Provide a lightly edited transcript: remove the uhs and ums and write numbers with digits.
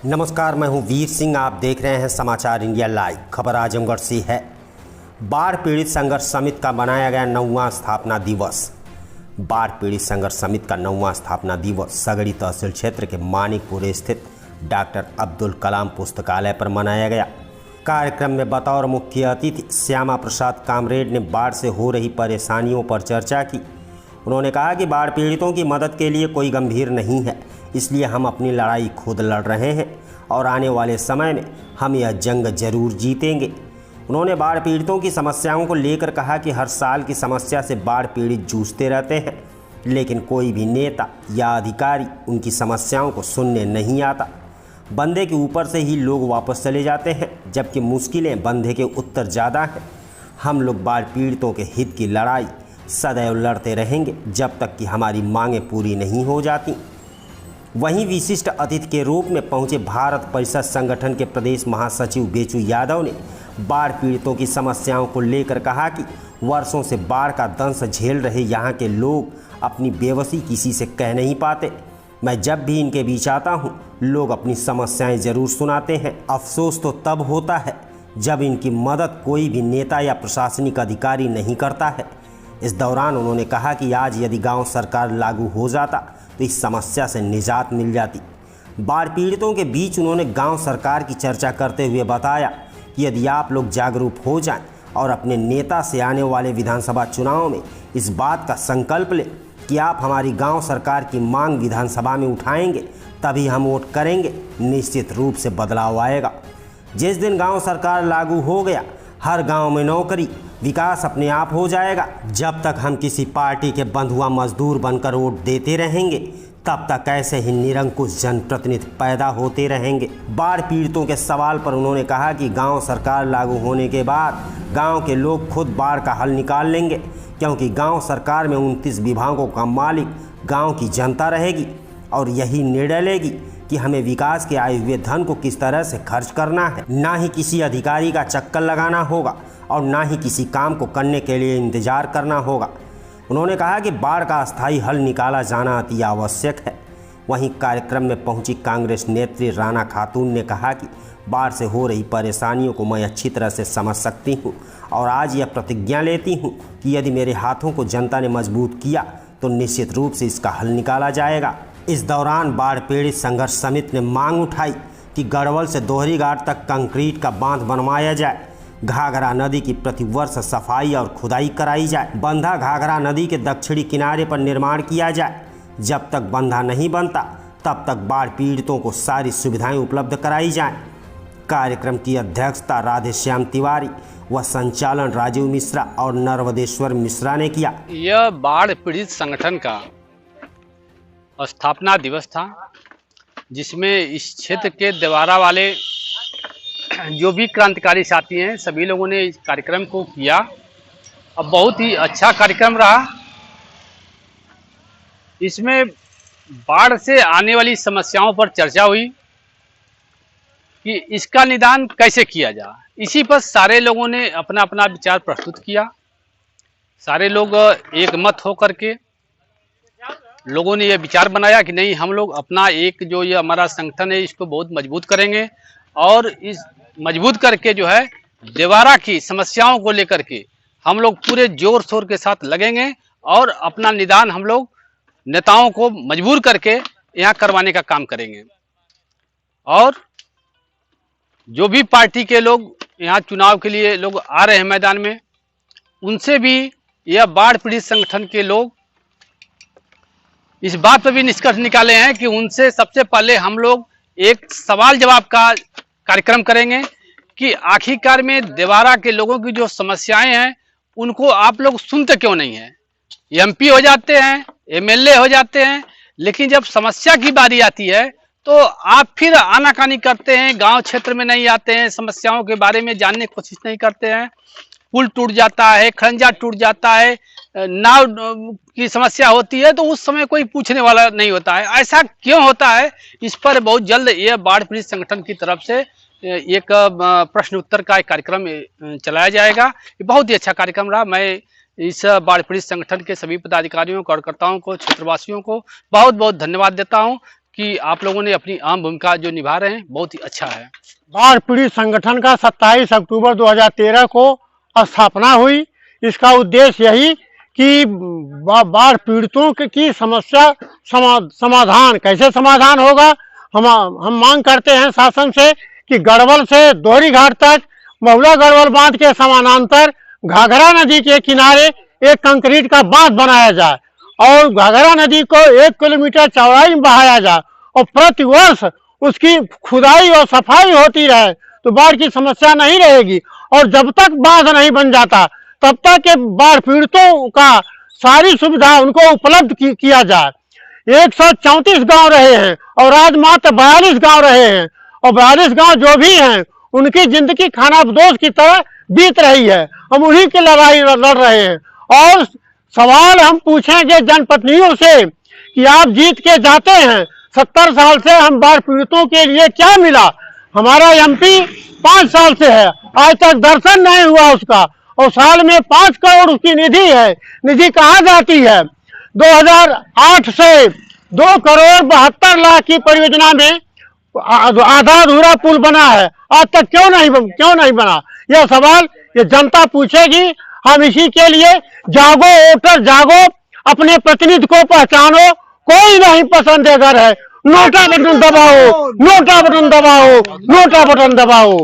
नमस्कार, मैं हूं वीर सिंह। आप देख रहे हैं समाचार इंडिया लाइव। खबर आजमगढ़ से है। बाढ़ पीड़ित संघर्ष समिति का बनाया गया 9वां स्थापना दिवस। बाढ़ पीड़ित संघर्ष समिति का 9वां स्थापना दिवस सगड़ी तहसील क्षेत्र के मानिकपुर स्थित डॉक्टर अब्दुल कलाम पुस्तकालय पर मनाया गया। कार्यक्रम में बतौर मुख्य अतिथि श्यामा प्रसाद कामरेड ने बाढ़ से हो रही परेशानियों पर चर्चा की। उन्होंने कहा कि बाढ़ पीड़ितों की मदद के लिए कोई गंभीर नहीं है, इसलिए हम अपनी लड़ाई खुद लड़ रहे हैं और आने वाले समय में हम यह जंग जरूर जीतेंगे। उन्होंने बाढ़ पीड़ितों की समस्याओं को लेकर कहा कि हर साल की समस्या से बाढ़ पीड़ित जूझते रहते हैं, लेकिन कोई भी नेता या अधिकारी उनकी समस्याओं को सुनने नहीं आता। बंदे के ऊपर से ही लोग वापस चले जाते हैं, जबकि मुश्किलें बंदे के उत्तर ज़्यादा हैं। हम लोग बाढ़ पीड़ितों के हित की लड़ाई सदैव लड़ते रहेंगे जब तक कि हमारी मांगें पूरी नहीं हो जाती। वहीं विशिष्ट अतिथि के रूप में पहुंचे भारत परिषद संगठन के प्रदेश महासचिव बेचू यादव ने बाढ़ पीड़ितों की समस्याओं को लेकर कहा कि वर्षों से बाढ़ का दंश झेल रहे यहाँ के लोग अपनी बेबसी किसी से कह नहीं पाते। मैं जब भी इनके बीच आता हूँ, लोग अपनी समस्याएं जरूर सुनाते हैं। अफसोस तो तब होता है जब इनकी मदद कोई भी नेता या प्रशासनिक अधिकारी नहीं करता है। इस दौरान उन्होंने कहा कि आज यदि गांव सरकार लागू हो जाता तो इस समस्या से निजात मिल जाती। बाढ़ पीड़ितों के बीच उन्होंने गांव सरकार की चर्चा करते हुए बताया कि यदि आप लोग जागरूक हो जाएं और अपने नेता से आने वाले विधानसभा चुनाव में इस बात का संकल्प लें कि आप हमारी गांव सरकार की मांग विधानसभा में उठाएंगे, तभी हम वोट करेंगे, निश्चित रूप से बदलाव आएगा। जिस दिन गांव सरकार लागू हो गया, हर गांव में नौकरी, विकास अपने आप हो जाएगा। जब तक हम किसी पार्टी के बंधुआ मजदूर बनकर वोट देते रहेंगे, तब तक ऐसे ही निरंकुश जनप्रतिनिधि पैदा होते रहेंगे। बाढ़ पीड़ितों के सवाल पर उन्होंने कहा कि गांव सरकार लागू होने के बाद गांव के लोग खुद बाढ़ का हल निकाल लेंगे, क्योंकि गांव सरकार में 29 विभागों का मालिक गांव की जनता रहेगी और यही निर्णय लेगी कि हमें विकास के आए हुए धन को किस तरह से खर्च करना है। ना ही किसी अधिकारी का चक्कर लगाना होगा और ना ही किसी काम को करने के लिए इंतजार करना होगा। उन्होंने कहा कि बाढ़ का अस्थायी हल निकाला जाना अति आवश्यक है। वहीं कार्यक्रम में पहुंची कांग्रेस नेत्री राना खातून ने कहा कि बाढ़ से हो रही परेशानियों को मैं अच्छी तरह से समझ सकती हूं और आज यह प्रतिज्ञा लेती हूं कि यदि मेरे हाथों को जनता ने मजबूत किया तो निश्चित रूप से इसका हल निकाला जाएगा। इस दौरान बाढ़ पीड़ित संघर्ष समिति ने मांग उठाई कि गढ़वल से दोहरी घाट तक कंक्रीट का बांध बनवाया जाए, घाघरा नदी की प्रतिवर्ष सफाई और खुदाई कराई जाए, बंधा घाघरा नदी के दक्षिणी किनारे पर निर्माण किया जाए। जब तक बंधा नहीं बनता तब तक बाढ़ पीड़ितों को सारी सुविधाएं उपलब्ध कराई जाएं। कार्यक्रम की अध्यक्षता राधेश्याम तिवारी व संचालन राजीव मिश्रा और नर्वदेश्वर मिश्रा ने किया। यह बाढ़ पीड़ित संगठन का स्थापना दिवस था, जिसमें इस क्षेत्र के देवारा वाले जो भी क्रांतिकारी साथी हैं, सभी लोगों ने इस कार्यक्रम को किया। अब बहुत ही अच्छा कार्यक्रम रहा। इसमें बाढ़ से आने वाली समस्याओं पर चर्चा हुई कि इसका निदान कैसे किया जाए। इसी पर सारे लोगों ने अपना अपना विचार प्रस्तुत किया। सारे लोग एक मत होकर के लोगों ने यह विचार बनाया कि नहीं, हम लोग अपना एक जो ये हमारा संगठन है इसको बहुत मजबूत करेंगे और इस मजबूत करके जो है देवारा की समस्याओं को लेकर के हम लोग पूरे जोर शोर के साथ लगेंगे और अपना निदान हम लोग नेताओं को मजबूर करके यहाँ करवाने का काम करेंगे। और जो भी पार्टी के लोग यहाँ चुनाव के लिए लोग आ रहे हैं मैदान में, उनसे भी यह बाढ़ पीड़ित संगठन के लोग इस बात पर भी निष्कर्ष निकाले हैं कि उनसे सबसे पहले हम लोग एक सवाल जवाब का कार्यक्रम करेंगे कि आखिरकार में देवारा के लोगों की जो समस्याएं हैं उनको आप लोग सुनते क्यों नहीं हैं। एमपी हो जाते हैं, एमएलए हो जाते हैं, लेकिन जब समस्या की बारी आती है तो आप फिर आनाकानी करते हैं, गांव क्षेत्र में नहीं आते हैं, समस्याओं के बारे में जानने की कोशिश नहीं करते हैं। पुल टूट जाता है, खंजा टूट जाता है, नाव की समस्या होती है तो उस समय कोई पूछने वाला नहीं होता है। ऐसा क्यों होता है, इस पर बहुत जल्द यह बाढ़ पीड़ित संगठन की तरफ से एक प्रश्न उत्तर का एक कार्यक्रम चलाया जाएगा। ये बहुत ही अच्छा कार्यक्रम रहा। मैं इस बाढ़ पीड़ित संगठन के सभी पदाधिकारियों, कार्यकर्ताओं को, क्षेत्रवासियों को बहुत बहुत धन्यवाद देता हूं कि आप लोगों ने अपनी अहम भूमिका जो निभा रहे हैं बहुत ही अच्छा है। बाढ़ पीड़ित संगठन का 27 अक्टूबर 2013 को स्थापना हुई। इसका उद्देश्य यही कि बाढ़ पीड़ितों की समस्या समाधान कैसे समाधान होगा। हम मांग करते हैं शासन से कि गढ़वल से दोहरी घाट तक महुआ गढ़वल बांध के समानांतर घाघरा नदी के किनारे एक कंक्रीट का बांध बनाया जाए और घाघरा नदी को 1 किलोमीटर चौड़ाई में बहाया जाए और प्रति वर्ष उसकी खुदाई और सफाई होती रहे तो बाढ़ की समस्या नहीं रहेगी। और जब तक बांध नहीं बन जाता तब तक के बाढ़ पीड़ितों का सारी सुविधा उनको उपलब्ध किया जाए। 134 गांव रहे हैं और आज मात्र 42 गांव रहे हैं और 42 गांव जो भी हैं उनकी जिंदगी खानाबदोश की तरह बीत रही है। हम उन्हीं की लड़ाई लड़ रहे हैं और सवाल हम पूछेंगे जनप्रतिनिधियों से कि आप जीत के जाते हैं, 70 साल से हम बाढ़ पीड़ितों के लिए क्या मिला। हमारा एमपी 5 साल से है, आज तक दर्शन नहीं हुआ उसका और साल में 5 करोड़ उसकी निधि है। निधि कहाँ जाती है? 2008 से 2 करोड़ 72 लाख की परियोजना में आधा अधूरा पुल बना है, आज तक क्यों नहीं बना? यह सवाल ये जनता पूछेगी। हम इसी के लिए जागो वोटर जागो, अपने प्रतिनिधि को पहचानो, कोई नहीं पसंद है घर है, नोटा बटन दबाओ, नोटा बटन दबाओ, नोटा बटन दबाओ।